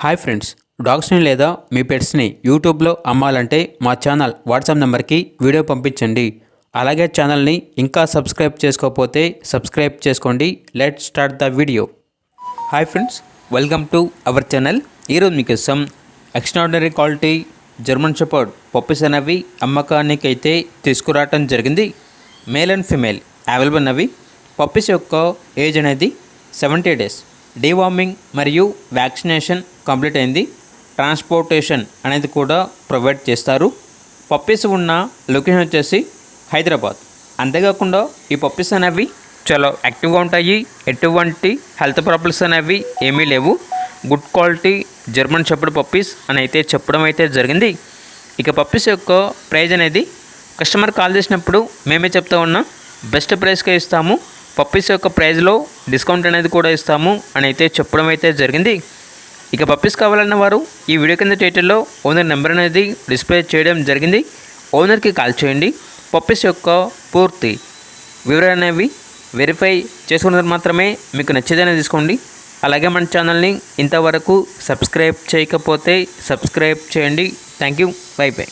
Hi friends, డాగ్స్ని లేదా మీ పెట్స్ని యూట్యూబ్లో అమ్మాలంటే మా ఛానల్ వాట్సాప్ నెంబర్కి వీడియో పంపించండి. అలాగే ఛానల్ని ఇంకా సబ్స్క్రైబ్ చేసుకోకపోతే సబ్స్క్రైబ్ చేసుకోండి. Let start the video. Hi friends, welcome to our channel. ఈరోజు మీకోసం extraordinary quality German shepherd puppies అనేవి అమ్మకానికి అయితే తీసుకురావటం జరిగింది. మేల్ అండ్ ఫిమేల్ అవైలబుల్ ఉన్నవి. పప్పీస్ యొక్క ఏజ్ అనేది 70 డేస్. డీవార్మింగ్ మరియు వ్యాక్సినేషన్ కంప్లీట్ అయింది. ట్రాన్స్పోర్టేషన్ అనేది కూడా ప్రొవైడ్ చేస్తారు. పప్పీస్ ఉన్న లొకేషన్ వచ్చేసి హైదరాబాద్. అంతేకాకుండా ఈ పప్పీస్ అనేవి చాలా యాక్టివ్గా ఉంటాయి. ఎటువంటి హెల్త్ ప్రాబ్లమ్స్ అనేవి ఏమీ లేవు. Good quality German shepherd puppies అని అయితే చెప్పడం అయితే జరిగింది. ఇక పప్పీస్ యొక్క ప్రైజ్ అనేది కస్టమర్ కాల్ చేసినప్పుడు మేమే చెప్తా ఉన్నాం, బెస్ట్ ప్రైస్కే ఇస్తాము, పప్పీస్ యొక్క ప్రైజ్లో డిస్కౌంట్ అనేది కూడా ఇస్తాము అని అయితే చెప్పడం అయితే జరిగింది. ఇక పప్పీస్ కావాలన్న వారు ఈ వీడియో కింద టైటిల్లో ఓనర్ నెంబర్ అనేది డిస్ప్లే చేయడం జరిగింది. ఓనర్కి కాల్ చేయండి. పప్పీస్ యొక్క పూర్తి వివరాలు అనేవి వెరిఫై చేసుకున్నది మాత్రమే మీకు నచ్చేదనే తీసుకోండి. అలాగే మన ఛానల్ని ఇంతవరకు సబ్స్క్రైబ్ చేయకపోతే సబ్స్క్రైబ్ చేయండి. Thank you. By by.